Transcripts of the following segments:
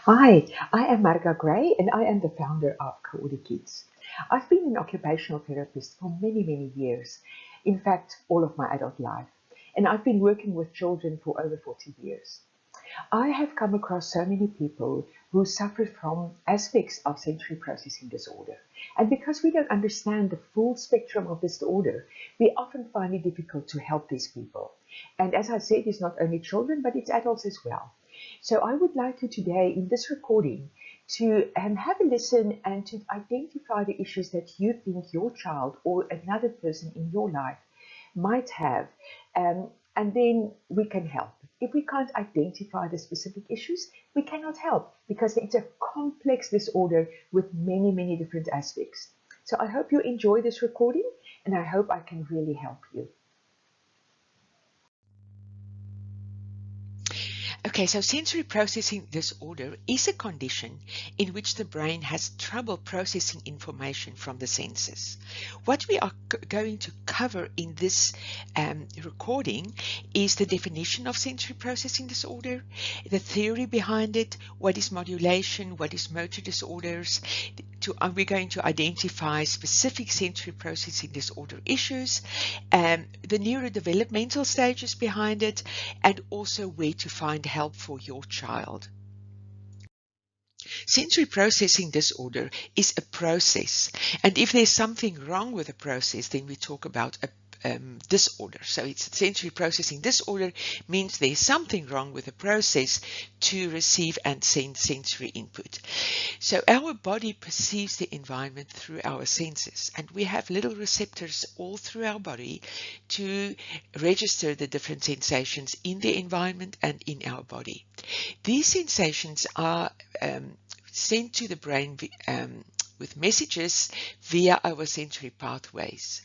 Hi, I am Marga Grey and I am the founder of CoordiKids. I've been an occupational therapist for many, many years. In fact, all of my adult life. And I've been working with children for over 40 years. I have come across so many people who suffer from aspects of sensory processing disorder. And because we don't understand the full spectrum of this disorder, we often find it difficult to help these people. And as I said, it's not only children, but it's adults as well. So I would like to today, in this recording, to have a listen and to identify the issues that you think your child or another person in your life might have, and then we can help. If we can't identify the specific issues, we cannot help because it's a complex disorder with many, many different aspects. So I hope you enjoy this recording and I hope I can really help you. Okay, so sensory processing disorder is a condition in which the brain has trouble processing information from the senses. What we are going to cover in this recording is the definition of sensory processing disorder, the theory behind it, what is modulation, what is motor disorders. We're going to identify specific sensory processing disorder issues, the neurodevelopmental stages behind it, and also where to find help for your child. Sensory processing disorder is a process, and if there's something wrong with a process, then we talk about a disorder. So it's sensory processing disorder means there's something wrong with the process to receive and send sensory input. So our body perceives the environment through our senses, and we have little receptors all through our body to register the different sensations in the environment and in our body. These sensations are sent to the brain with messages via our sensory pathways.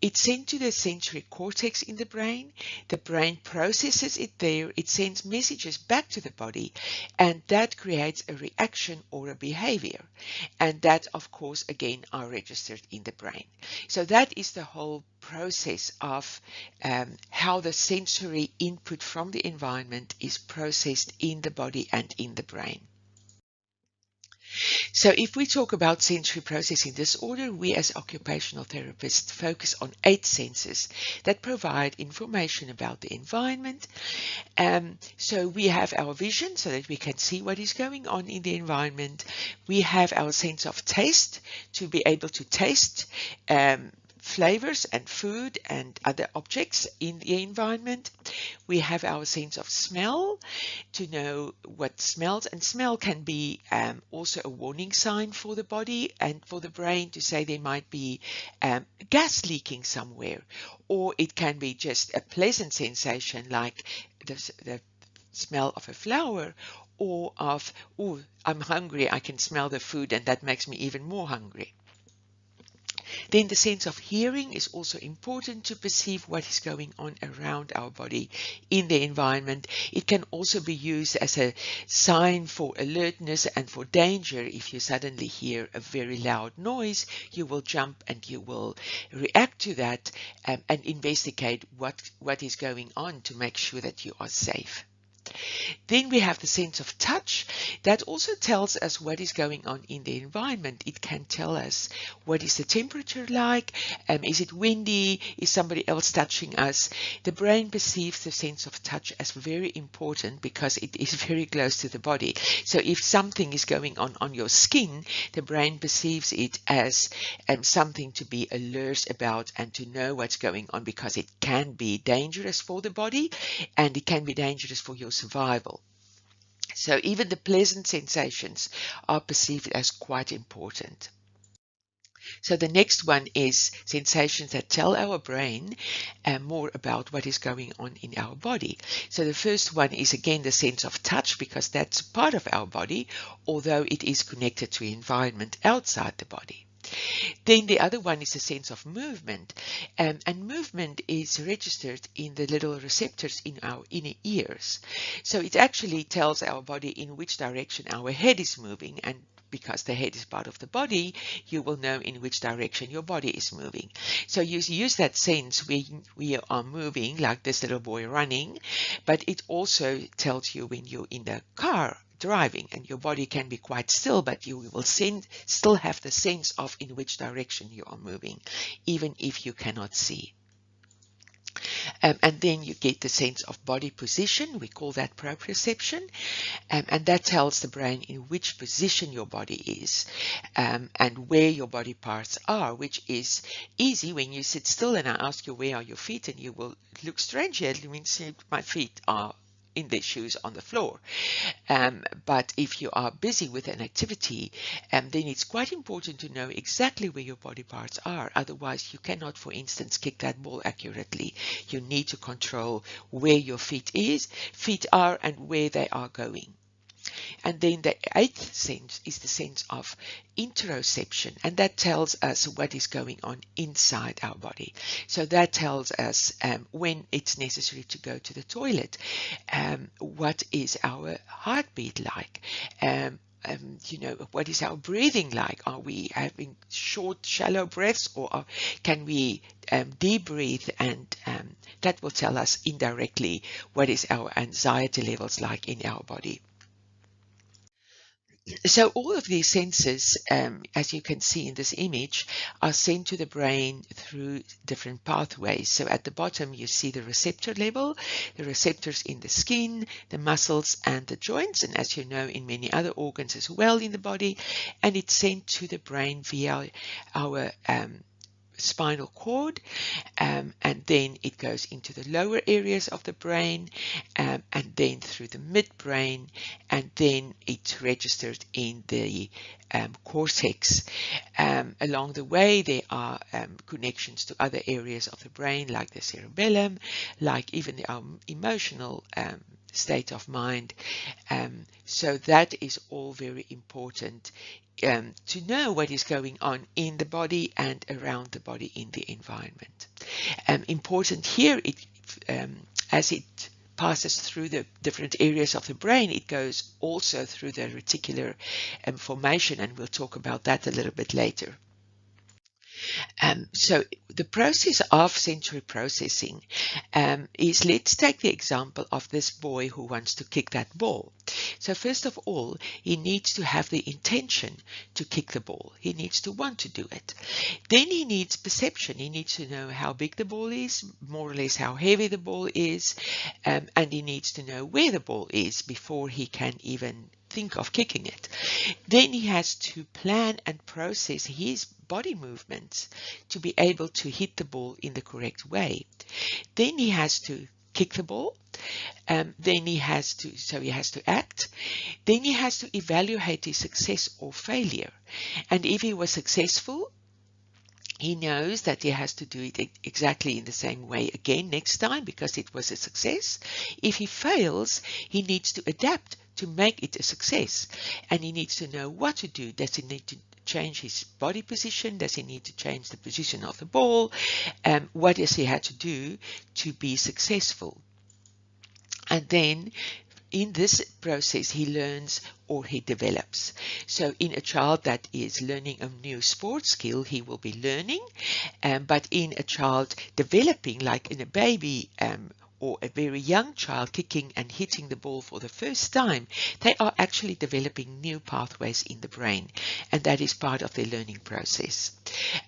It's sent to the sensory cortex in the brain processes it there, it sends messages back to the body, and that creates a reaction or a behavior. And that, of course, again, are registered in the brain. So that is the whole process of how the sensory input from the environment is processed in the body and in the brain. So if we talk about sensory processing disorder, we as occupational therapists focus on 8 senses that provide information about the environment. So we have our vision so that we can see what is going on in the environment. We have our sense of taste to be able to taste flavors and food and other objects in the environment. We have our sense of smell to know what smells, and smell can be also a warning sign for the body and for the brain to say there might be gas leaking somewhere, or it can be just a pleasant sensation like the smell of a flower, or of, oh, I'm hungry, I can smell the food and that makes me even more hungry. Then the sense of hearing is also important to perceive what is going on around our body in the environment. It can also be used as a sign for alertness and for danger. If you suddenly hear a very loud noise, you will jump and you will react to that and investigate what is going on to make sure that you are safe. Then we have the sense of touch. That also tells us what is going on in the environment. It can tell us what is the temperature like, is it windy, is somebody else touching us. The brain perceives the sense of touch as very important because it is very close to the body. So if something is going on your skin, the brain perceives it as something to be alert about and to know what's going on, because it can be dangerous for the body and it can be dangerous for your survival. So even the pleasant sensations are perceived as quite important. So the next one is sensations that tell our brain more about what is going on in our body. So the first one is again the sense of touch, because that's part of our body, although it is connected to environment outside the body. Then the other one is a sense of movement, and movement is registered in the little receptors in our inner ears. So it actually tells our body in which direction our head is moving, and because the head is part of the body, you will know in which direction your body is moving. So you use that sense when we are moving, like this little boy running, but it also tells you when you're in the car driving, and your body can be quite still, but you will still have the sense of in which direction you are moving, even if you cannot see. And then you get the sense of body position. We call that proprioception. And that tells the brain in which position your body is, and where your body parts are, which is easy when you sit still and I ask you, where are your feet? And you will look strange. It means my feet are in their shoes on the floor. But if you are busy with an activity, then it's quite important to know exactly where your body parts are. Otherwise, you cannot, for instance, kick that ball accurately. You need to control where your feet are and where they are going. And then the eighth sense is the sense of interoception, and that tells us what is going on inside our body. So that tells us when it's necessary to go to the toilet, what is our heartbeat like, what is our breathing like? Are we having short, shallow breaths, or can we deep breathe? And that will tell us indirectly what is our anxiety levels like in our body. So all of these senses, as you can see in this image, are sent to the brain through different pathways. So at the bottom, you see the receptor level, the receptors in the skin, the muscles, and the joints, and as you know, in many other organs as well in the body, and it's sent to the brain via our spinal cord, and then it goes into the lower areas of the brain, and then through the midbrain, and then it's registered in the cortex. Along the way, there are connections to other areas of the brain, like the cerebellum, like even our emotional state of mind. So that is all very important to know what is going on in the body and around the body in the environment. Important here, as it passes through the different areas of the brain, it goes also through the reticular formation, and we'll talk about that a little bit later. So the process of sensory processing is, let's take the example of this boy who wants to kick that ball. So first of all, he needs to have the intention to kick the ball. He needs to want to do it. Then he needs perception. He needs to know how big the ball is, more or less how heavy the ball is, and he needs to know where the ball is before he can even think of kicking it. Then he has to plan and process his body movements to be able to hit the ball in the correct way. Then he has to kick the ball. Then he has to act. Then he has to evaluate his success or failure. And if he was successful, he knows that he has to do it exactly in the same way again next time because it was a success. If he fails, he needs to adapt to make it a success. And he needs to know what to do. Does he need to change his body position? Does he need to change the position of the ball? What does he have to do to be successful? And then in this process, he learns or he develops. So in a child that is learning a new sports skill, he will be learning. But in a child developing, like in a baby or a very young child kicking and hitting the ball for the first time, they are actually developing new pathways in the brain. And that is part of their learning process.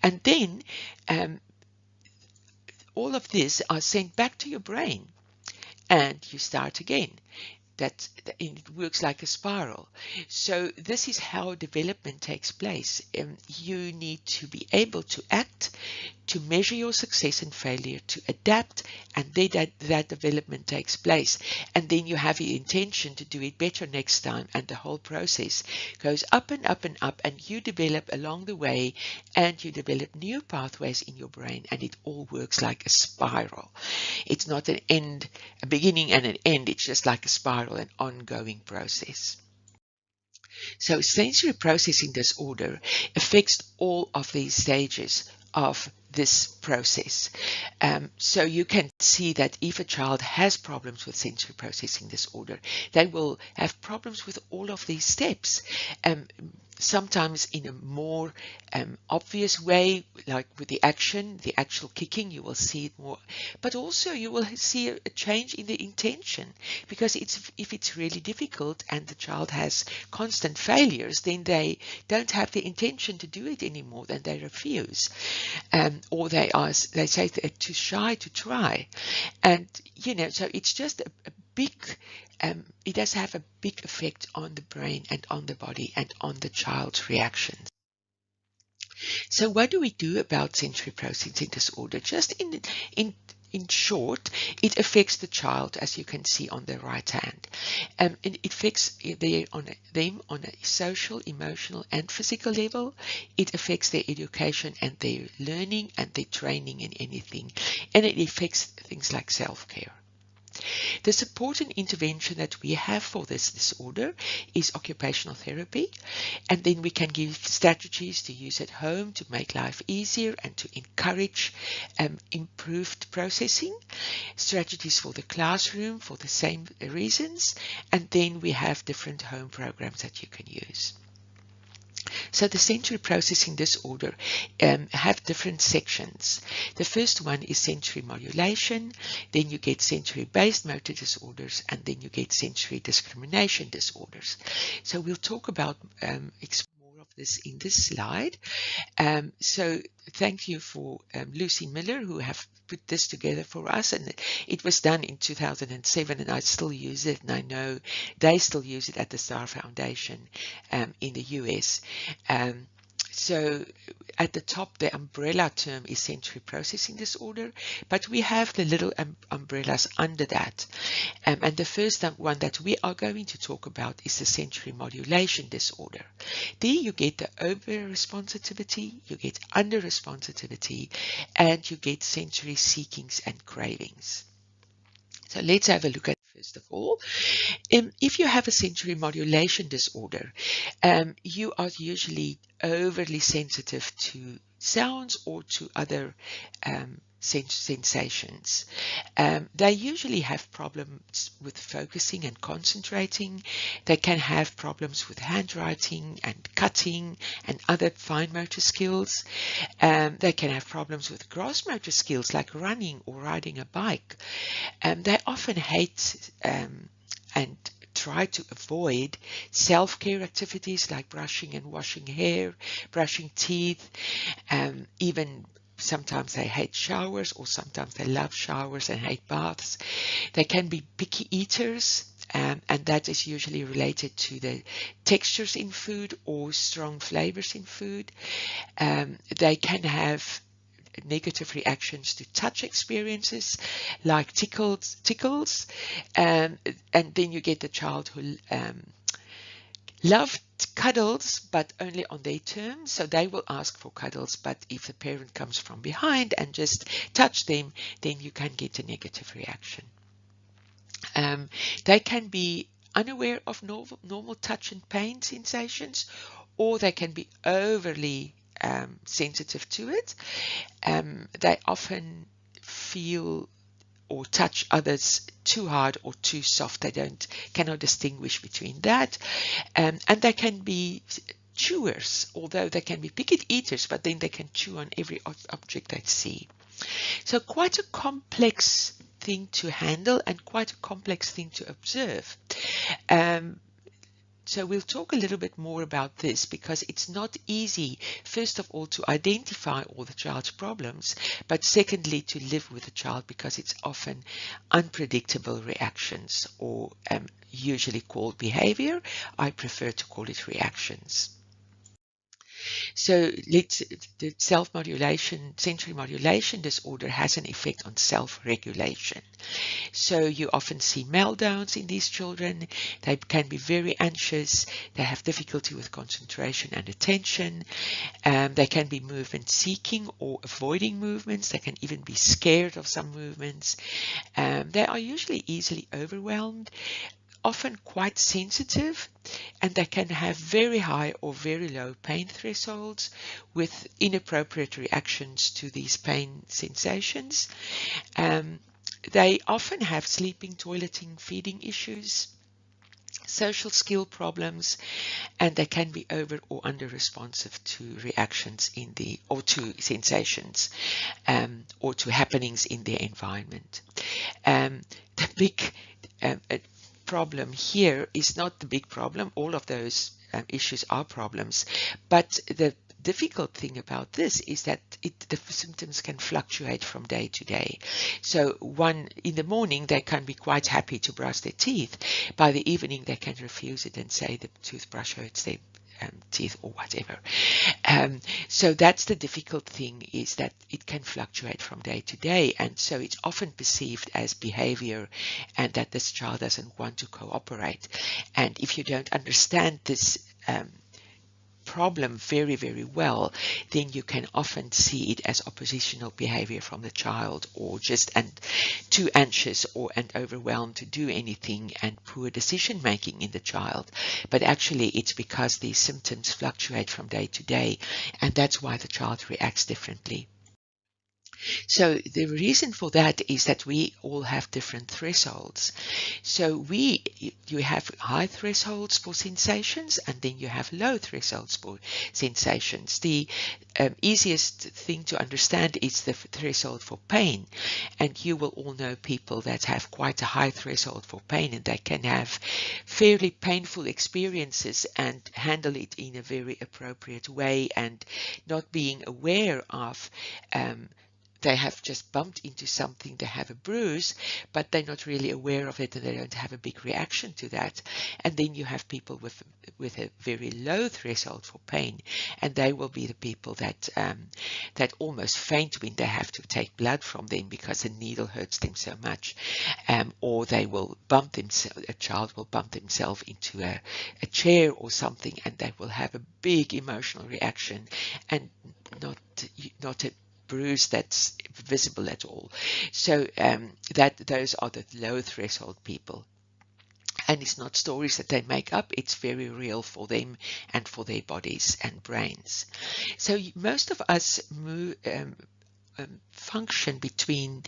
And then all of this are sent back to your brain. And you start again. It works like a spiral. So this is how development takes place. You need to be able to act, to measure your success and failure, to adapt, and then that development takes place. And then you have the intention to do it better next time, and the whole process goes up and up and up, and you develop along the way, and you develop new pathways in your brain, and it all works like a spiral. It's not an end, a beginning and an end. It's just like a spiral, an ongoing process. So sensory processing disorder affects all of these stages of this process. So you can see that if a child has problems with sensory processing disorder, they will have problems with all of these steps. Sometimes in a more obvious way, like with the action, the actual kicking, you will see it more. But also you will see a change in the intention, because if it's really difficult and the child has constant failures, then they don't have the intention to do it anymore, then they refuse. Or they say they're too shy to try. And, so it's just a big, it does have a big effect on the brain and on the body and on the child's reactions. So what do we do about sensory processing disorder? Just in short, it affects the child, as you can see on the right hand. It affects them on a social, emotional, and physical level. It affects their education and their learning and their training in anything. And it affects things like self-care. The support and intervention that we have for this disorder is occupational therapy, and then we can give strategies to use at home to make life easier and to encourage improved processing, strategies for the classroom for the same reasons, and then we have different home programs that you can use. So the sensory processing disorder have different sections. The first one is sensory modulation, then you get sensory-based motor disorders, and then you get sensory discrimination disorders. So we'll talk about more of this in this slide. So thank you for Lucy Miller, who have put this together for us, and it was done in 2007, and I still use it, and I know they still use it at the Star Foundation in the US. So at the top, the umbrella term is sensory processing disorder, but we have the little umbrellas under that. And the first one that we are going to talk about is the sensory modulation disorder. There you get the over-responsivity, you get under-responsivity, and you get sensory seekings and cravings. So let's have a look at first of all. If you have a sensory modulation disorder, you are usually overly sensitive to sounds or to other sensations. They usually have problems with focusing and concentrating. They can have problems with handwriting and cutting and other fine motor skills. They can have problems with gross motor skills like running or riding a bike. They often hate and try to avoid self-care activities like brushing and washing hair, brushing teeth, even sometimes they hate showers, or sometimes they love showers and hate baths. They can be picky eaters, and that is usually related to the textures in food or strong flavors in food. They can have negative reactions to touch experiences like tickles, and then you get the child who loved cuddles, but only on their terms. So they will ask for cuddles, but if the parent comes from behind and just touch them, then you can get a negative reaction. They can be unaware of normal touch and pain sensations, or they can be overly sensitive to it. They often feel or touch others too hard or too soft. They cannot distinguish between that. And they can be chewers, although they can be picky eaters, but then they can chew on every object they see. So quite a complex thing to handle and quite a complex thing to observe. So we'll talk a little bit more about this, because it's not easy, first of all, to identify all the child's problems, but secondly, to live with the child, because it's often unpredictable reactions, or usually called behavior. I prefer to call it reactions. So the self-modulation, sensory modulation disorder has an effect on self-regulation. So you often see meltdowns in these children. They can be very anxious. They have difficulty with concentration and attention. They can be movement seeking or avoiding movements. They can even be scared of some movements. They are usually easily overwhelmed, often quite sensitive, and they can have very high or very low pain thresholds with inappropriate reactions to these pain sensations. They often have sleeping, toileting, feeding issues, social skill problems, and they can be over or under responsive to reactions in the, or to sensations, or to happenings in their environment. The big problem here is not the big problem. All of those issues are problems, but the difficult thing about this is that the symptoms can fluctuate from day to day. So in the morning they can be quite happy to brush their teeth. By the evening they can refuse it and say the toothbrush hurts their teeth or whatever. So that's the difficult thing, is that it can fluctuate from day to day, and so it's often perceived as behavior and that this child doesn't want to cooperate. And if you don't understand this problem very, very well, then you can often see it as oppositional behavior from the child, or just too anxious and overwhelmed to do anything, and poor decision making in the child. But actually it's because these symptoms fluctuate from day to day, and that's why the child reacts differently. So the reason for that is that we all have different thresholds. So you have high thresholds for sensations, and then you have low thresholds for sensations. The easiest thing to understand is the threshold for pain, and you will all know people that have quite a high threshold for pain, and they can have fairly painful experiences and handle it in a very appropriate way, and not being aware of they have just bumped into something, they have a bruise, but they're not really aware of it, and they don't have a big reaction to that. And then you have people with a very low threshold for pain, and they will be the people that almost faint when they have to take blood from them because the needle hurts them so much, or they will bump themselves. A child will bump themselves into a chair or something, and they will have a big emotional reaction, and not a bruise that's visible at all. So those are the low threshold people. And it's not stories that they make up, it's very real for them and for their bodies and brains. So most of us function between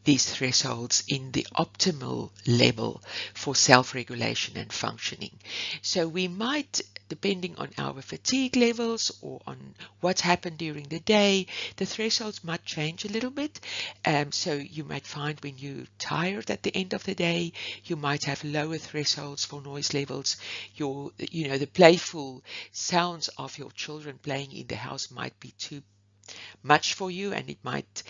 these thresholds in the optimal level for self-regulation and functioning. So we might, depending on our fatigue levels or on what's happened during the day, the thresholds might change a little bit. So you might find when you're tired at the end of the day, you might have lower thresholds for noise levels. The playful sounds of your children playing in the house might be too much for you, and it might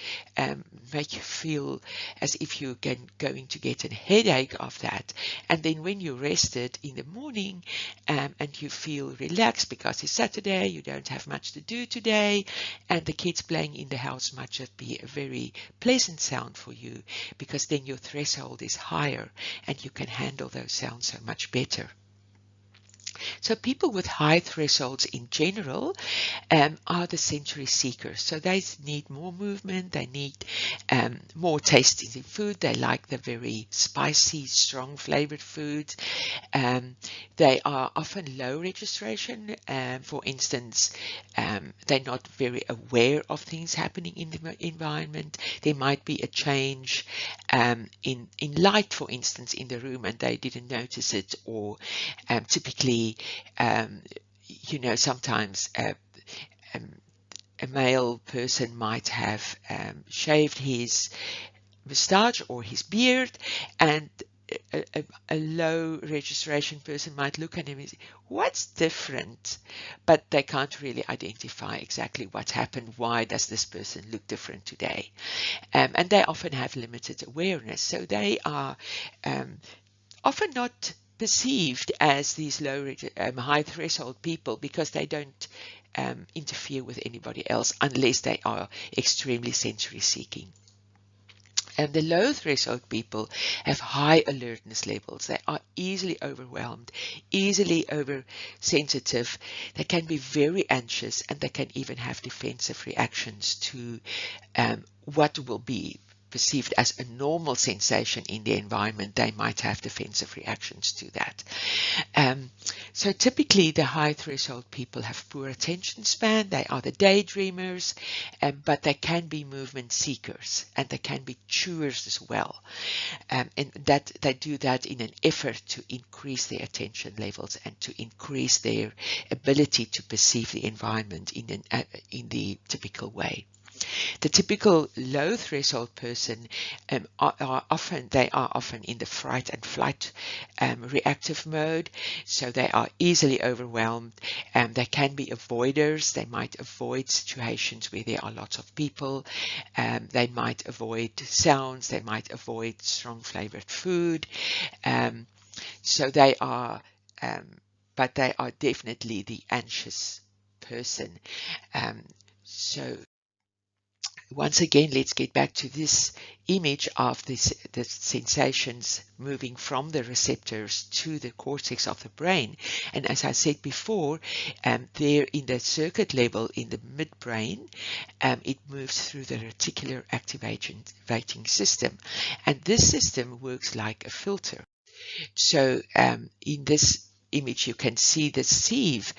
make you feel as if you're going to get a headache of that. And then when you're rested in the morning and you feel relaxed because it's Saturday, you don't have much to do today, and the kids playing in the house might just be a very pleasant sound for you, because then your threshold is higher and you can handle those sounds so much better. So people with high thresholds in general are the sensory seekers. So they need more movement, they need more taste in food, they like the very spicy, strong flavored foods. They are often low registration. For instance, they're not very aware of things happening in the environment. There might be a change in light, for instance, in the room, and they didn't notice it, or typically sometimes a male person might have shaved his moustache or his beard, and a low registration person might look at him and say, what's different? But they can't really identify exactly what happened. Why does this person look different today? And they often have limited awareness. So they are often not perceived as these high threshold people, because they don't interfere with anybody else unless they are extremely sensory seeking. And the low threshold people have high alertness levels. They are easily overwhelmed, easily oversensitive. They can be very anxious, and they can even have defensive reactions to what will be perceived as a normal sensation in the environment. They might have defensive reactions to that. So typically the high threshold people have poor attention span. They are the daydreamers, but they can be movement seekers and they can be chewers as well. And that they do that in an effort to increase their attention levels and to increase their ability to perceive the environment in the typical way. The typical low threshold person are often in the fright and flight reactive mode, so they are easily overwhelmed. They can be avoiders. They might avoid situations where there are lots of people. They might avoid sounds. They might avoid strong flavored food. So they are, but they are definitely the anxious person. So once again, let's get back to this image of the sensations moving from the receptors to the cortex of the brain. And as I said before, there in the circuit level in the midbrain, it moves through the reticular activating system. And this system works like a filter. So in this image, you can see the sieve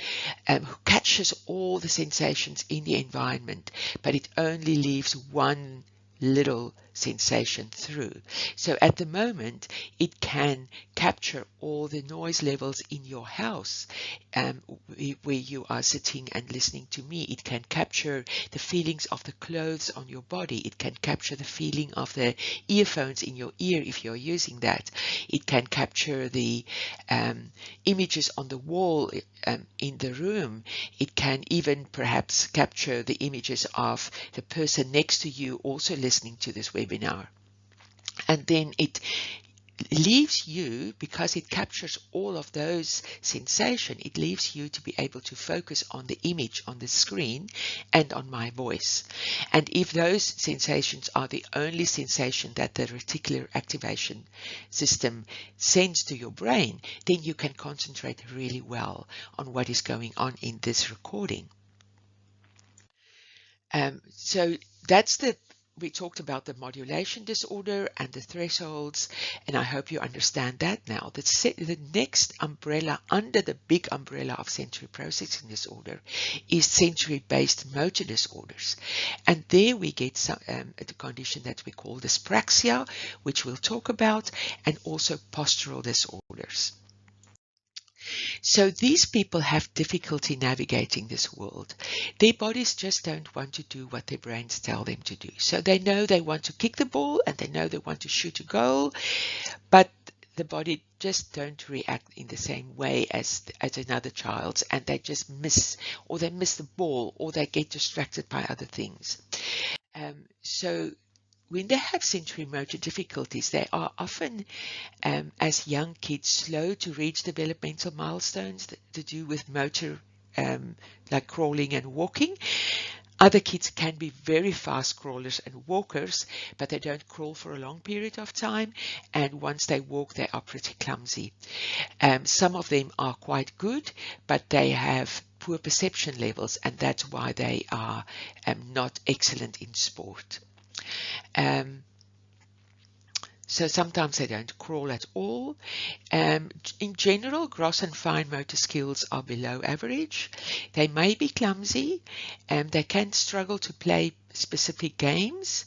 who catches all the sensations in the environment, but it only leaves one little sensation through. So at the moment, it can capture all the noise levels in your house where you are sitting and listening to me. It can capture the feelings of the clothes on your body. It can capture the feeling of the earphones in your ear if you're using that. It can capture the images on the wall in the room. It can even perhaps capture the images of the person next to you also listening to this webinar. And then it leaves you, because it captures all of those sensations, it leaves you to be able to focus on the image on the screen and on my voice. And if those sensations are the only sensation that the reticular activation system sends to your brain, then you can concentrate really well on what is going on in this recording. So that's we talked about the modulation disorder and the thresholds, and I hope you understand that now. The next umbrella under the big umbrella of sensory processing disorder is sensory-based motor disorders. And there we get the condition that we call dyspraxia, which we'll talk about, and also postural disorders. So these people have difficulty navigating this world. Their bodies just don't want to do what their brains tell them to do. So they know they want to kick the ball and they know they want to shoot a goal, but the body just don't react in the same way as another child's, and they just miss, or they miss the ball, or they get distracted by other things. So when they have sensory motor difficulties, they are often, as young kids, slow to reach developmental milestones to do with motor, like crawling and walking. Other kids can be very fast crawlers and walkers, but they don't crawl for a long period of time, and once they walk, they are pretty clumsy. Some of them are quite good, but they have poor perception levels, and that's why they are not excellent in sport. So sometimes they don't crawl at all. In general, gross and fine motor skills are below average. They may be clumsy, they can struggle to play specific games,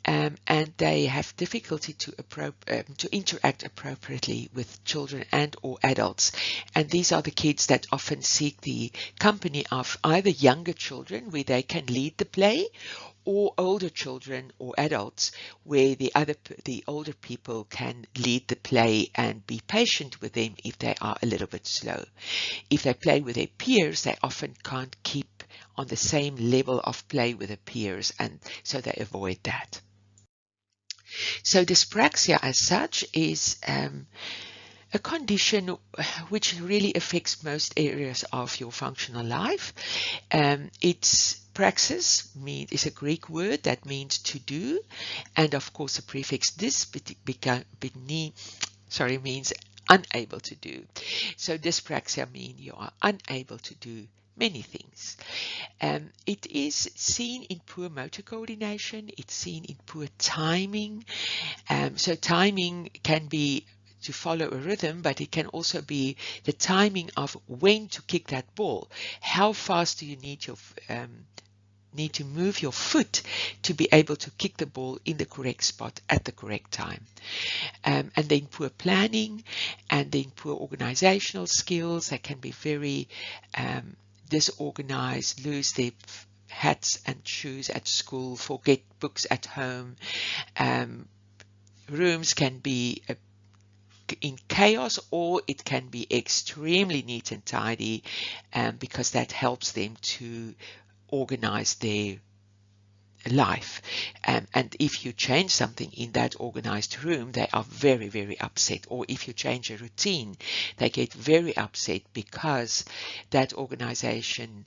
and they have difficulty to interact appropriately with children and or adults. And these are the kids that often seek the company of either younger children where they can lead the play, or older children or adults where the older people can lead the play and be patient with them if they are a little bit slow. If they play with their peers, they often can't keep on the same level of play with their peers, and so they avoid that. So dyspraxia as such is a condition which really affects most areas of your functional life. It's praxis is a Greek word that means to do, and of course the prefix dys means unable to do. So dyspraxia means you are unable to do many things. It is seen in poor motor coordination. It's seen in poor timing. So timing can be to follow a rhythm, but it can also be the timing of when to kick that ball. How fast do you need to move your foot to be able to kick the ball in the correct spot at the correct time. And then poor planning, and then poor organizational skills. They can be very disorganized, lose their hats and shoes at school, forget books at home. Rooms can be in chaos, or it can be extremely neat and tidy, because that helps them to organize their life. And if you change something in that organized room, they are very, very upset. Or if you change a routine, they get very upset because that organization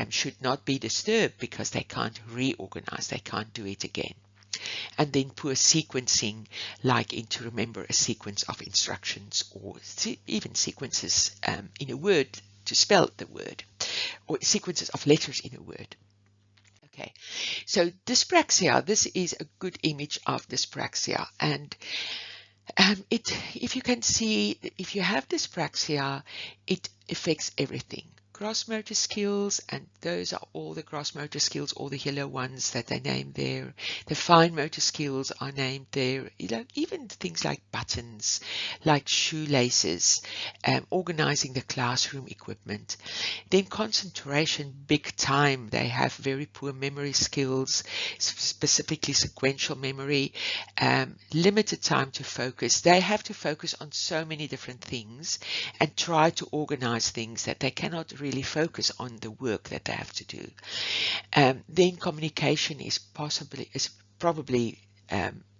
should not be disturbed, because they can't reorganize, they can't do it again. And then poor sequencing, like to remember a sequence of instructions, or even sequences in a word to spell the word, or sequences of letters in a word. Okay, so dyspraxia, this is a good image of dyspraxia. And if you can see, if you have dyspraxia, it affects everything. Gross motor skills, and those are all the gross motor skills, all the yellow ones that they name there. The fine motor skills are named there. Even things like buttons, like shoelaces, organizing the classroom equipment. Then concentration, big time. They have very poor memory skills, specifically sequential memory, limited time to focus. They have to focus on so many different things and try to organize things that they cannot really focus on the work that they have to do. Then communication is probably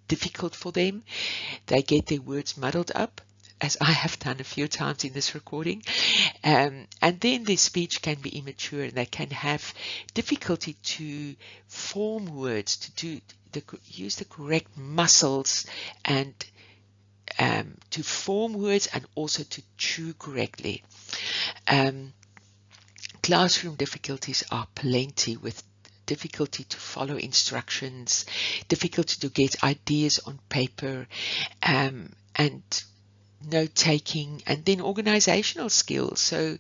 difficult for them. They get their words muddled up, as I have done a few times in this recording. And then their speech can be immature, and they can have difficulty to form words, to use the correct muscles, and to form words, and also to chew correctly. Classroom difficulties are plenty, with difficulty to follow instructions, difficulty to get ideas on paper, and note-taking, and then organizational skills. So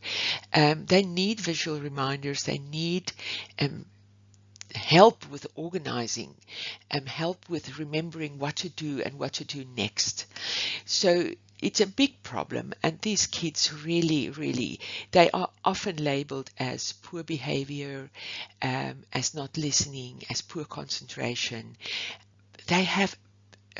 they need visual reminders, they need help with organizing, help with remembering what to do and what to do next. So it's a big problem, and these kids really, they are often labeled as poor behavior, as not listening, as poor concentration. They have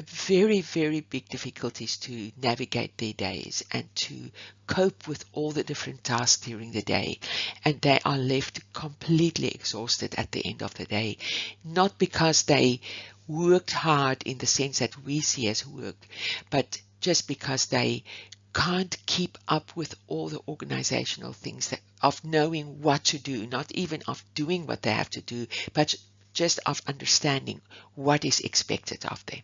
very, very big difficulties to navigate their days and to cope with all the different tasks during the day. And they are left completely exhausted at the end of the day, not because they worked hard in the sense that we see as work, but just because they can't keep up with all the organizational things of knowing what to do, not even of doing what they have to do, but just of understanding what is expected of them.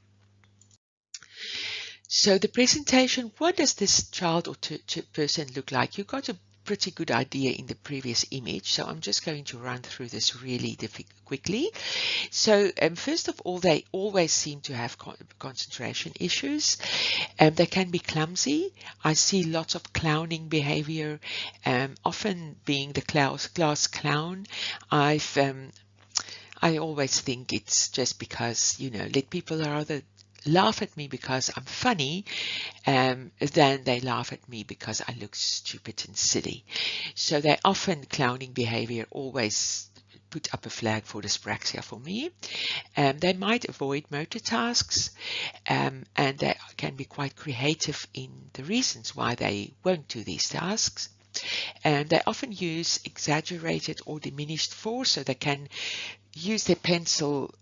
So the presentation, what does this child or person look like? You got a pretty good idea in the previous image, so I'm just going to run through this really quickly. So first of all, they always seem to have concentration issues. They can be clumsy. I see lots of clowning behavior, often being the class clown. I always think it's just because, let people rather laugh at me because I'm funny, than they laugh at me because I look stupid and silly. So they often, clowning behavior always put up a flag for dyspraxia for me. They might avoid motor tasks, and they can be quite creative in the reasons why they won't do these tasks. And they often use exaggerated or diminished force, so they can use their pencil,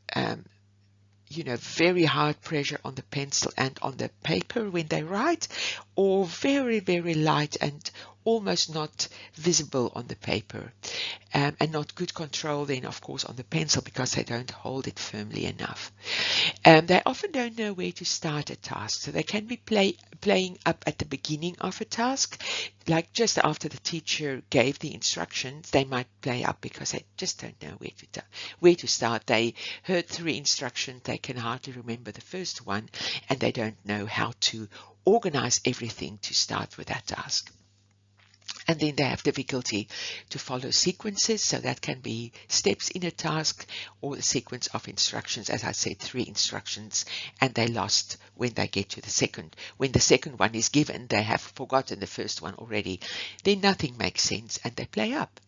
very hard pressure on the pencil and on the paper when they write, or very, very light and almost not visible on the paper, and not good control then, of course, on the pencil because they don't hold it firmly enough. They often don't know where to start a task, so they can be playing up at the beginning of a task, like just after the teacher gave the instructions. They might play up because they just don't know where to start. They heard 3 instructions, they can hardly remember the first one, and they don't know how to organize everything to start with that task. And then they have difficulty to follow sequences, so that can be steps in a task or the sequence of instructions. As I said, 3 instructions, and they lost when they get to the second. When the second one is given, they have forgotten the first one already. Then nothing makes sense, and they play up.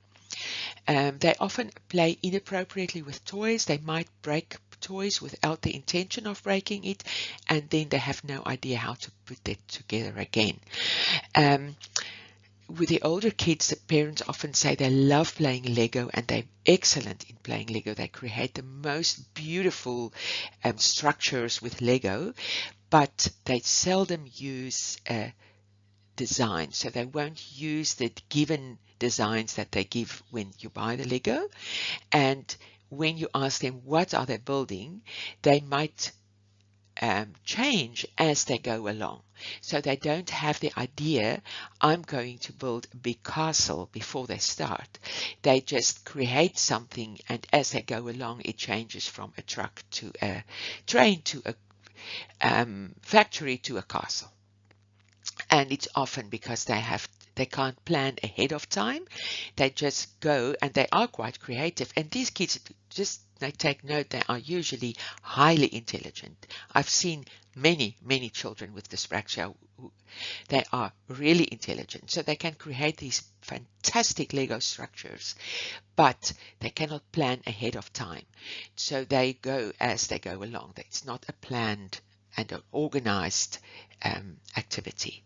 They often play inappropriately with toys. They might break toys without the intention of breaking it, and then they have no idea how to put it together again. With the older kids, the parents often say they love playing Lego, and they're excellent in playing Lego. They create the most beautiful structures with Lego, but they seldom use design. So they won't use the given designs that they give when you buy the Lego. And when you ask them what are they building, they might change as they go along. So they don't have the idea, I'm going to build a big castle before they start. They just create something, and as they go along, it changes from a truck to a train to a factory to a castle. And it's often because they can't plan ahead of time. They just go, and they are quite creative. And these kids, just they take note, they are usually highly intelligent. I've seen many children with dyspraxia who they are really intelligent. So they can create these fantastic Lego structures, but they cannot plan ahead of time. So they go as they go along. It's not a planned and an organized activity.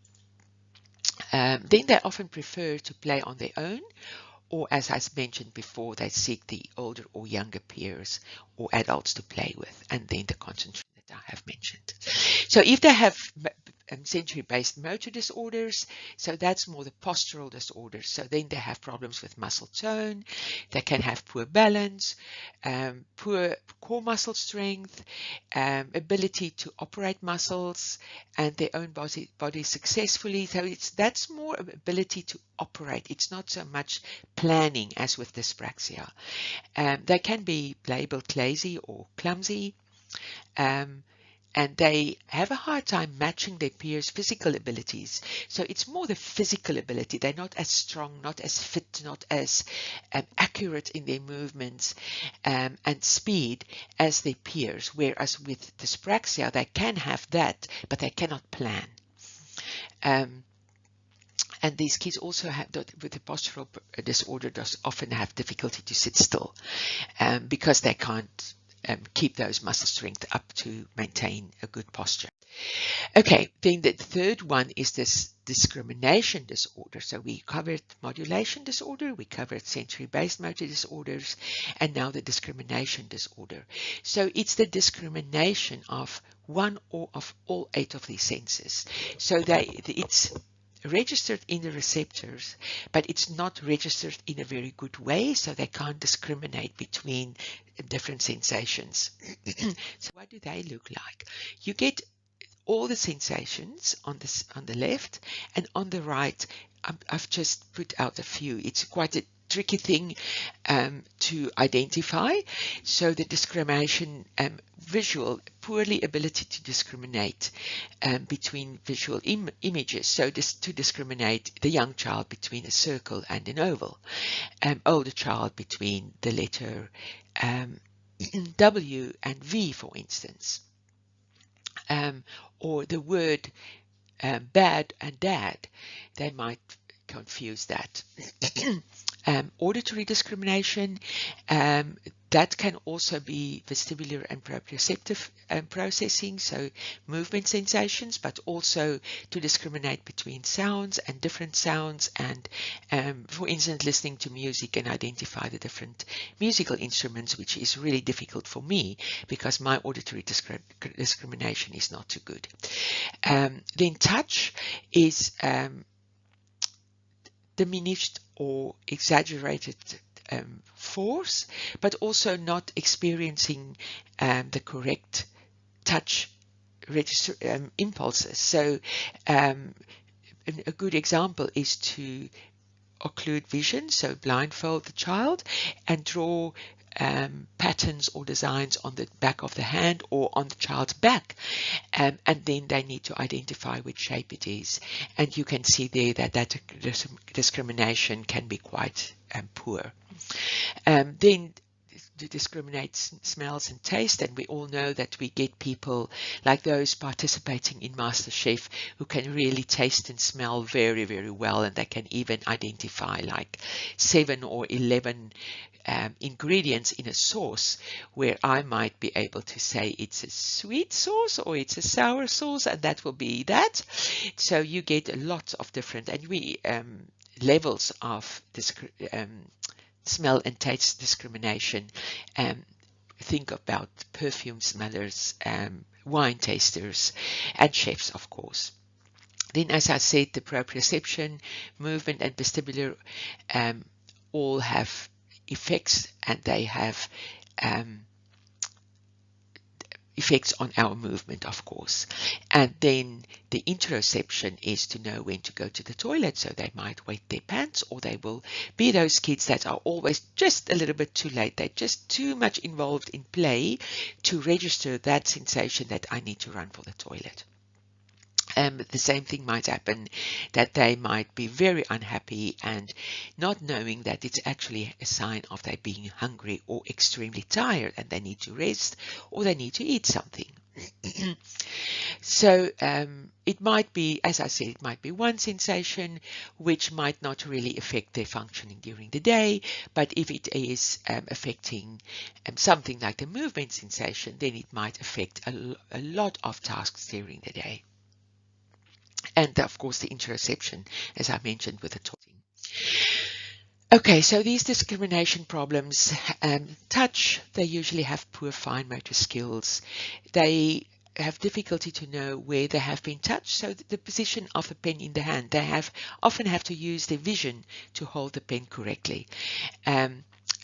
Then they often prefer to play on their own, or as I mentioned before, they seek the older or younger peers or adults to play with, and then the concentration that I have mentioned. So if they have sensory-based motor disorders, so that's more the postural disorders. So then they have problems with muscle tone, they can have poor balance, poor core muscle strength, ability to operate muscles and their own body successfully. So that's more ability to operate. It's not so much planning as with dyspraxia. They can be labeled lazy or clumsy. And they have a hard time matching their peers' physical abilities. So it's more the physical ability. They're not as strong, not as fit, not as accurate in their movements and speed as their peers. Whereas with dyspraxia, they can have that, but they cannot plan. And these kids also have, with the postural disorder, often have difficulty to sit still because they can't keep those muscle strength up to maintain a good posture. Okay, then the third one is this discrimination disorder. So we covered modulation disorder, we covered sensory-based motor disorders, and now the discrimination disorder. So it's the discrimination of one or of all 8 of these senses. So it's registered in the receptors, but it's not registered in a very good way, so they can't discriminate between different sensations. So what do they look like? You get all the sensations on the left, and on the right, I've just put out a few. It's quite a tricky thing to identify. So the discrimination, visual, poorly ability to discriminate between visual images. So to discriminate the young child between a circle and an oval, older child between the letter W and V, for instance, or the word bad and dad. They might confuse that. Auditory discrimination, that can also be vestibular and proprioceptive processing, so movement sensations, but also to discriminate between sounds and different sounds, and for instance, listening to music and identify the different musical instruments, which is really difficult for me because my auditory discrimination is not too good. Then touch is diminished or exaggerated force, but also not experiencing the correct touch register impulses. So a good example is to occlude vision, so blindfold the child and draw patterns or designs on the back of the hand or on the child's back, and then they need to identify which shape it is. And you can see there that discrimination can be quite poor. Then to discriminate smells and taste, and we all know that we get people like those participating in MasterChef who can really taste and smell very, very well, and they can even identify like 7 or 11 ingredients in a sauce, where I might be able to say it's a sweet sauce or it's a sour sauce, and that will be that. So you get a lot of different levels of smell and taste discrimination. Think about perfume smellers, wine tasters, and chefs, of course. Then, as I said, the proprioception, movement, and vestibular all have effects, and they have effects on our movement, of course. And then the interoception is to know when to go to the toilet, so they might wet their pants, or they will be those kids that are always just a little bit too late. They're just too much involved in play to register that sensation that I need to run for the toilet. The same thing might happen, that they might be very unhappy and not knowing that it's actually a sign of they being hungry or extremely tired and they need to rest or they need to eat something. So it might be, as I said, it might be one sensation which might not really affect their functioning during the day, but if it is affecting something like the movement sensation, then it might affect a lot of tasks during the day. And of course the interoception, as I mentioned, with the talking. Okay, so these discrimination problems, touch, they usually have poor fine motor skills. They have difficulty to know where they have been touched, so the position of the pen in the hand. They often have to use their vision to hold the pen correctly.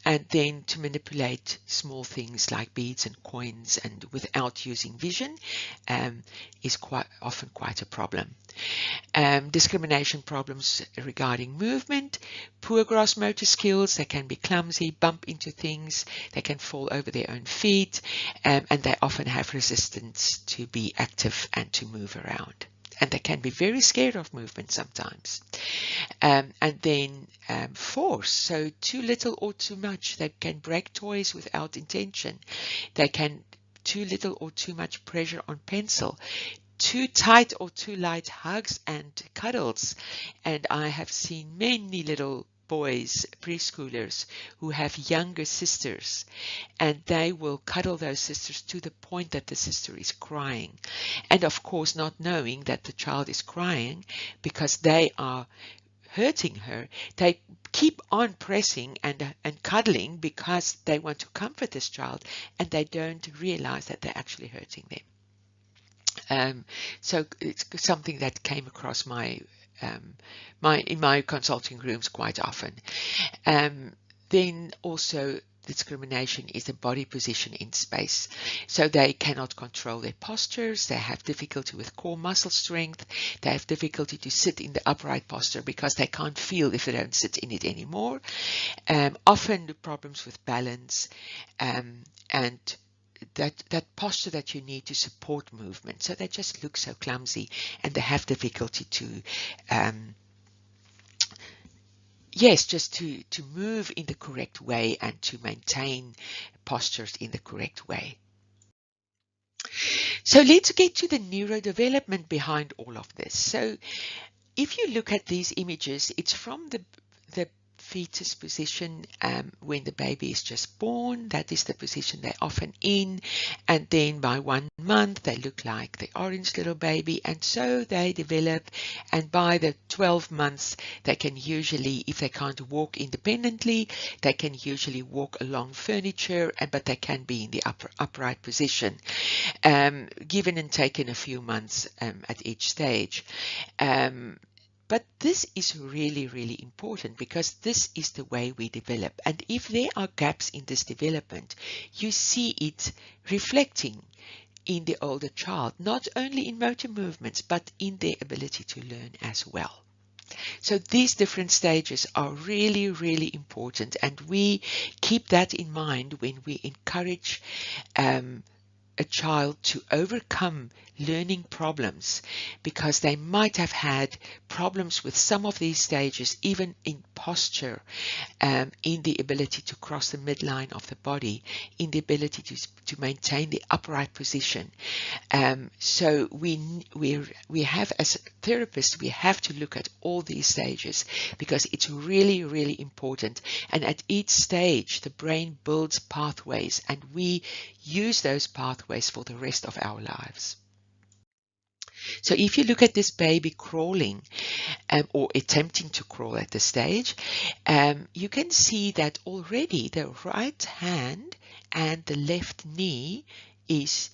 And then to manipulate small things like beads and coins and without using vision is often quite a problem. Discrimination problems regarding movement, poor gross motor skills, they can be clumsy, bump into things, they can fall over their own feet, and they often have resistance to be active and to move around. And they can be very scared of movement sometimes. And then force, so too little or too much. They can break toys without intention. They can too little or too much pressure on pencil. Too tight or too light hugs and cuddles. And I have seen many little boys, preschoolers, who have younger sisters, and they will cuddle those sisters to the point that the sister is crying. And of course, not knowing that the child is crying because they are hurting her, they keep on pressing and cuddling because they want to comfort this child, and they don't realize that they're actually hurting them. So it's something that came across in my consulting rooms quite often. Then also discrimination is the body position in space. So they cannot control their postures, they have difficulty with core muscle strength, they have difficulty to sit in the upright posture because they can't feel if they don't sit in it anymore. Often the problems with balance and that posture that you need to support movement. So they just look so clumsy and they have difficulty to just to move in the correct way and to maintain postures in the correct way. So let's get to the neurodevelopment behind all of this. So if you look at these images, it's from the fetus position when the baby is just born. That is the position they're often in, and then by 1 month they look like the orange little baby, and so they develop, and by the 12 months they can usually, if they can't walk independently, they can usually walk along furniture, but they can be in the upright position, given and taken a few months at each stage. But this is really, really important because this is the way we develop. And if there are gaps in this development, you see it reflecting in the older child, not only in motor movements, but in their ability to learn as well. So these different stages are really, really important, and we keep that in mind when we encourage a child to overcome learning problems, because they might have had problems with some of these stages, even in posture, in the ability to cross the midline of the body, in the ability to maintain the upright position. So we have, as therapists, we have to look at all these stages, because it's really, really important. And at each stage, the brain builds pathways, and we use those pathways for the rest of our lives. So if you look at this baby crawling, or attempting to crawl at this stage, you can see that already the right hand and the left knee is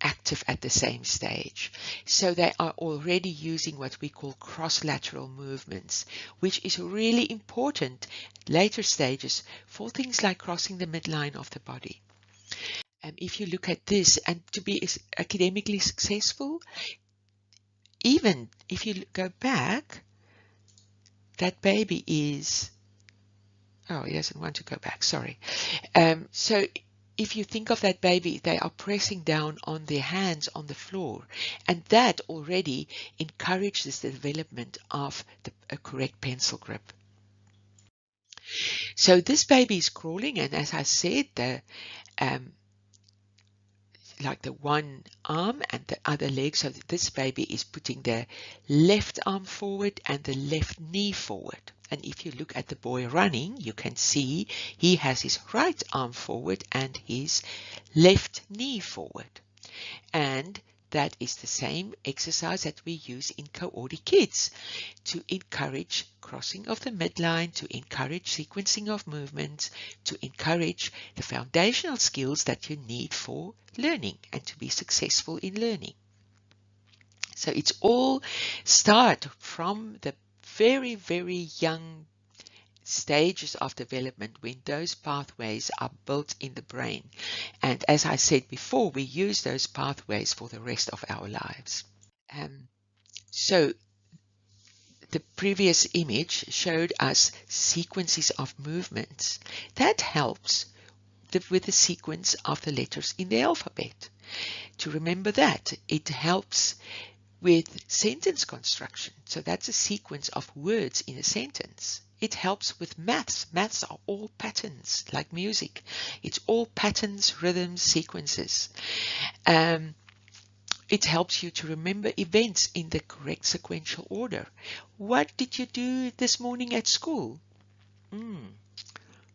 active at the same stage. So they are already using what we call cross-lateral movements, which is really important later stages for things like crossing the midline of the body. If you look at this, and to be academically successful, even if you go back, that baby is, oh, he doesn't want to go back, sorry. So if you think of that baby, they are pressing down on their hands on the floor, and that already encourages the development of a correct pencil grip. So this baby is crawling, and as I said, like the one arm and the other leg, so that this baby is putting the left arm forward and the left knee forward. And if you look at the boy running, you can see he has his right arm forward and his left knee forward. And that is the same exercise that we use in CoordiKids to encourage crossing of the midline, to encourage sequencing of movements, to encourage the foundational skills that you need for learning and to be successful in learning. So it's all start from the very, very young stages of development when those pathways are built in the brain. And as I said before, we use those pathways for the rest of our lives. So the previous image showed us sequences of movements. That helps with the sequence of the letters in the alphabet. To remember that, it helps with sentence construction. So that's a sequence of words in a sentence. It helps with maths. Maths are all patterns, like music. It's all patterns, rhythms, sequences. It helps you to remember events in the correct sequential order. What did you do this morning at school?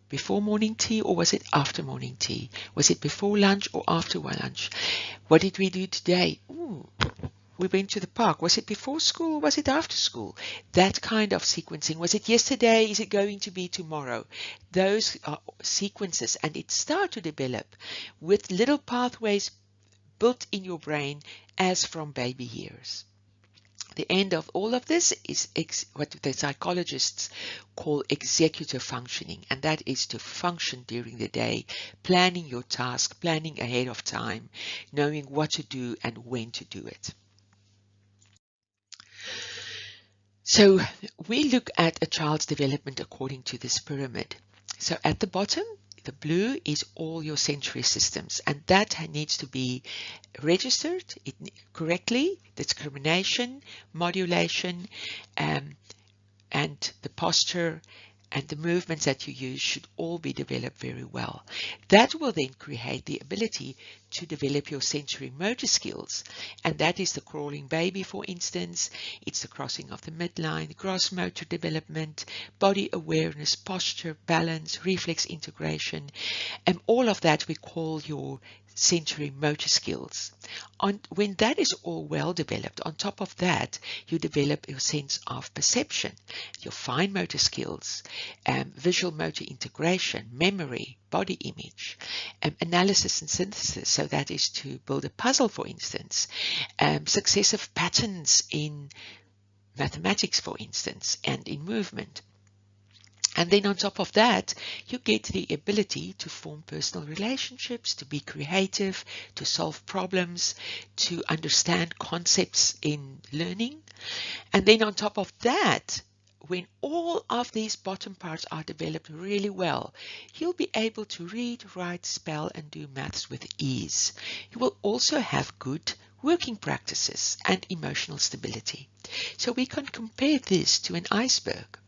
Before morning tea, or was it after morning tea? Was it before lunch or after lunch? What did we do today? We went to the park. Was it before school? Was it after school? That kind of sequencing. Was it yesterday? Is it going to be tomorrow? Those are sequences, and it starts to develop with little pathways built in your brain as from baby years. The end of all of this is what the psychologists call executive functioning, and that is to function during the day, planning your task, planning ahead of time, knowing what to do and when to do it. So we look at a child's development according to this pyramid. So at the bottom, the blue is all your sensory systems, and that needs to be registered correctly. Discrimination, modulation, and the posture and the movements that you use should all be developed very well. That will then create the ability to develop your sensory motor skills, and that is the crawling baby, for instance. It's the crossing of the midline, gross motor development, body awareness, posture, balance, reflex integration, and all of that we call your sensory motor skills. When that is all well developed, on top of that, you develop your sense of perception, your fine motor skills, visual motor integration, memory, body image, analysis and synthesis. So that is to build a puzzle, for instance, successive patterns in mathematics, for instance, and in movement. And then on top of that, you get the ability to form personal relationships, to be creative, to solve problems, to understand concepts in learning. And then on top of that, when all of these bottom parts are developed really well, you'll be able to read, write, spell, and do maths with ease. You will also have good working practices and emotional stability. So we can compare this to an iceberg.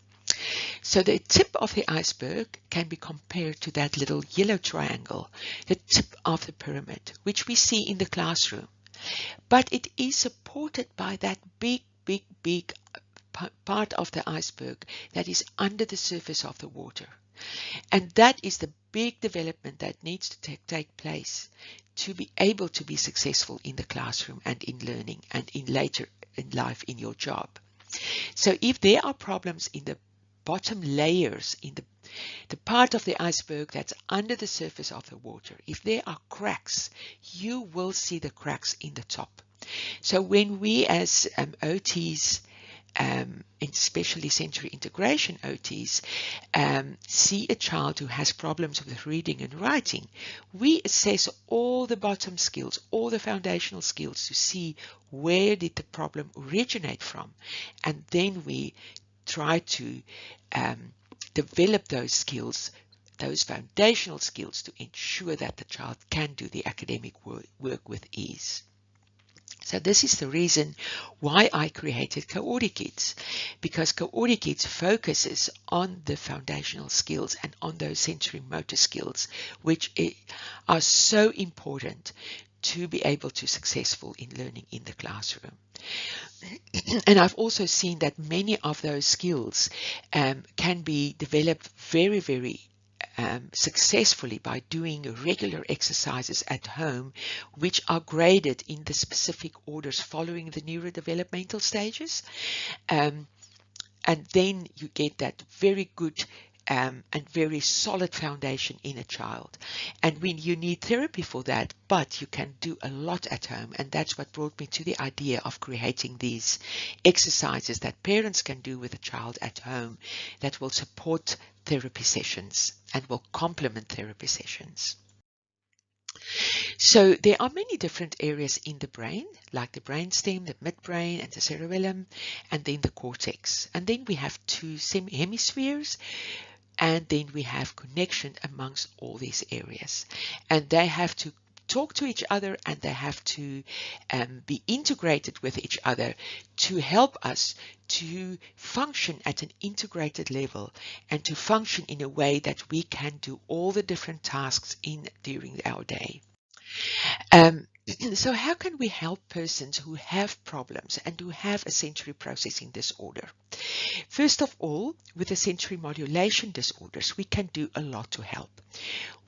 So the tip of the iceberg can be compared to that little yellow triangle, the tip of the pyramid, which we see in the classroom. But it is supported by that big, big, big part of the iceberg that is under the surface of the water. And that is the big development that needs to take place to be able to be successful in the classroom and in learning and in later in life in your job. So if there are problems in the bottom layers, in the part of the iceberg that's under the surface of the water, if there are cracks, you will see the cracks in the top. So when we as OTs, especially sensory integration OTs, see a child who has problems with reading and writing, we assess all the bottom skills, all the foundational skills to see where did the problem originate from. And then we try to develop those skills, those foundational skills, to ensure that the child can do the academic work with ease. So this is the reason why I created CoordiKids, because CoordiKids focuses on the foundational skills and on those sensory motor skills, which are so important to be able to successful in learning in the classroom. And I've also seen that many of those skills can be developed very, very successfully by doing regular exercises at home, which are graded in the specific orders following the neurodevelopmental stages. And then you get that very good and very solid foundation in a child. And when you need therapy for that, but you can do a lot at home. And that's what brought me to the idea of creating these exercises that parents can do with a child at home that will support therapy sessions and will complement therapy sessions. So there are many different areas in the brain, like the brainstem, the midbrain, and the cerebellum, and then the cortex. And then we have two hemispheres, and then we have connection amongst all these areas. And they have to talk to each other, and they have to be integrated with each other to help us to function at an integrated level and to function in a way that we can do all the different tasks during our day. So how can we help persons who have problems and who have a sensory processing disorder? First of all, with the sensory modulation disorders, we can do a lot to help.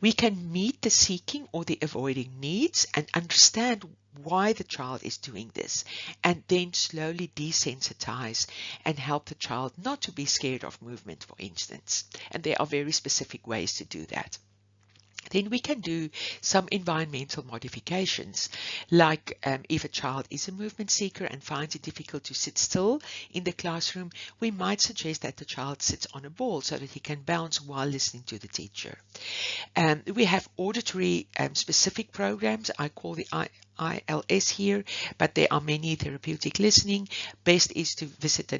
We can meet the seeking or the avoiding needs and understand why the child is doing this, and then slowly desensitize and help the child not to be scared of movement, for instance. And there are very specific ways to do that. Then we can do some environmental modifications, like if a child is a movement seeker and finds it difficult to sit still in the classroom, we might suggest that the child sits on a ball so that he can bounce while listening to the teacher. We have auditory specific programs. I call the ILS here, but there are many therapeutic listening. Best is to visit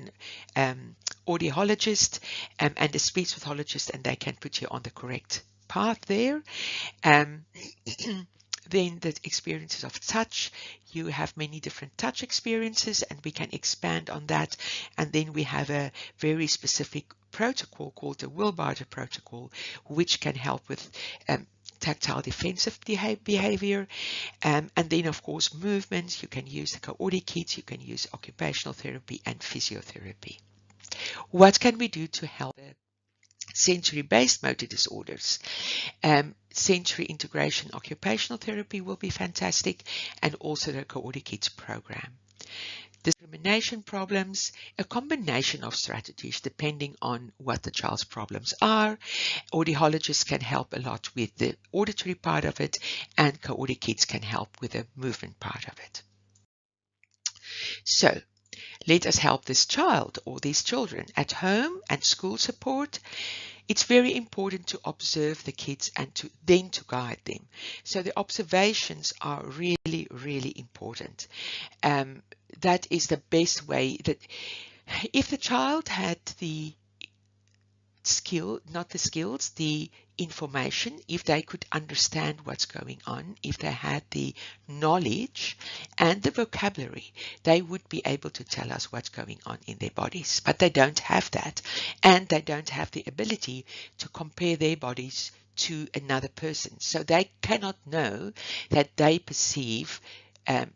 an audiologist and a speech pathologist, and they can put you on the correct path there. Then the experiences of touch, you have many different touch experiences, and we can expand on that. And then we have a very specific protocol called the Wilbarger protocol, which can help with tactile defensive behavior. And then, of course, movements. You can use the CoordiKids, you can use occupational therapy and physiotherapy. What can we do to help sensory-based motor disorders? Sensory integration occupational therapy will be fantastic, and also the CoordiKids program. Discrimination problems, a combination of strategies depending on what the child's problems are. Audiologists can help a lot with the auditory part of it, and CoordiKids can help with the movement part of it. So, Let us help this child or these children at home and school support. It's very important to observe the kids and then to guide them. So the observations are really, really important. That is the best way. That if the child had the the information, if they could understand what's going on, if they had the knowledge and the vocabulary, they would be able to tell us what's going on in their bodies. But they don't have that, and they don't have the ability to compare their bodies to another person. So they cannot know that they perceive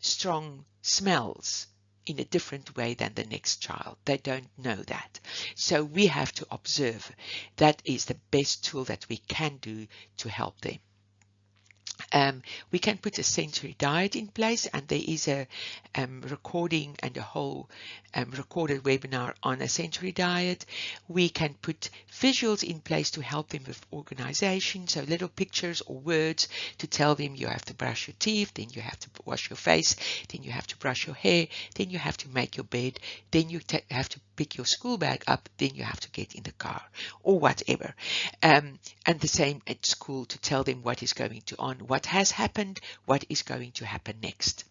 strong smells in a different way than the next child. They don't know that. So we have to observe. That is the best tool that we can do to help them. We can put a sensory diet in place, and there is a recording and a whole recorded webinar on a sensory diet. We can put visuals in place to help them with organization, so little pictures or words to tell them you have to brush your teeth, then you have to wash your face, then you have to brush your hair, then you have to make your bed, then you have to pick your school bag up, then you have to get in the car, or whatever. And the same at school, to tell them what is going on, what has happened, what is going to happen next.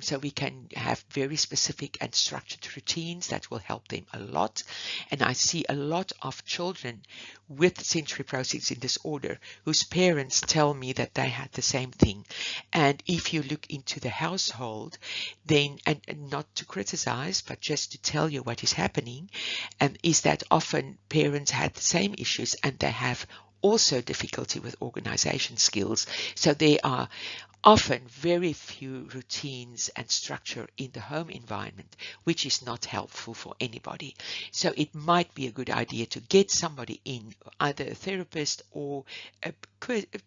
So we can have very specific and structured routines that will help them a lot. And I see a lot of children with sensory processing disorder whose parents tell me that they had the same thing. And if you look into the household, then, and not to criticize, but just to tell you what is happening, is that often parents had the same issues, and they have also difficulty with organization skills. So there are often very few routines and structure in the home environment, which is not helpful for anybody. So it might be a good idea to get somebody in, either a therapist or a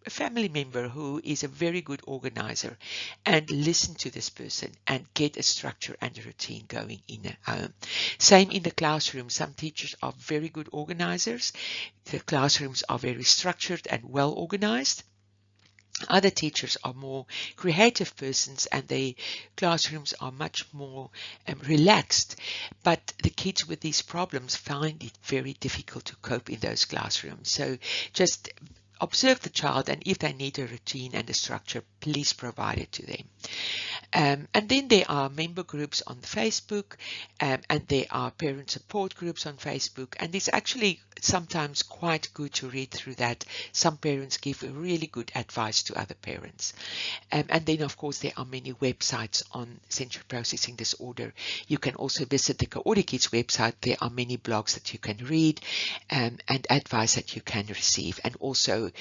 family member who is a very good organizer, and listen to this person and get a structure and a routine going in a home. Same in the classroom. Some teachers are very good organizers. The classrooms are very structured and well organized. Other teachers are more creative persons, and their classrooms are much more relaxed. But the kids with these problems find it very difficult to cope in those classrooms. So just observe the child, and if they need a routine and a structure, please provide it to them. And then there are member groups on Facebook, and there are parent support groups on Facebook, and it's actually sometimes quite good to read through that. Some parents give really good advice to other parents. And then, of course, there are many websites on sensory processing disorder. You can also visit the CoordiKids website. There are many blogs that you can read, and advice that you can receive. And also,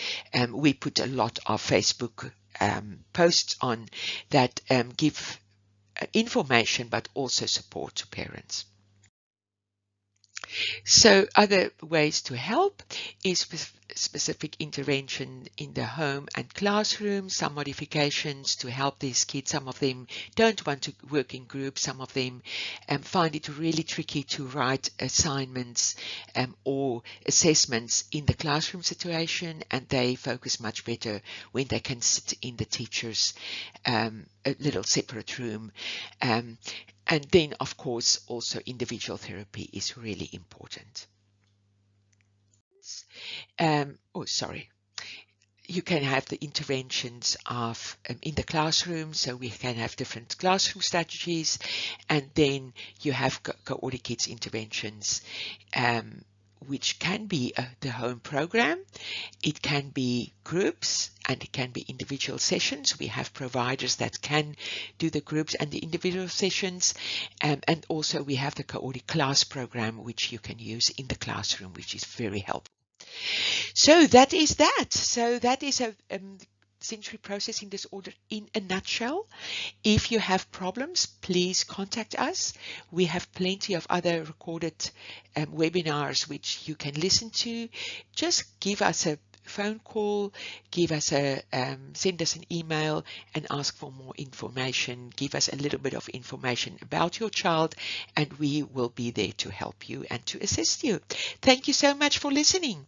we put a lot of Facebook posts on that give information, but also support to parents. So other ways to help is with specific intervention in the home and classroom, some modifications to help these kids. Some of them don't want to work in groups. Some of them find it really tricky to write assignments or assessments in the classroom situation, and they focus much better when they can sit in the teacher's a little separate room. And then, of course, also individual therapy is really important. You can have the interventions of in the classroom, so we can have different classroom strategies, and then you have CoordiKids interventions, which can be the home program, it can be groups, and it can be individual sessions. We have providers that can do the groups and the individual sessions, and also we have the CoordiClass program, which you can use in the classroom, which is very helpful. So that is that. So that is a sensory processing disorder in a nutshell. If you have problems, please contact us. We have plenty of other recorded webinars which you can listen to. Just give us a phone call, send us an email and ask for more information. Give us a little bit of information about your child, and we will be there to help you and to assist you. Thank you so much for listening.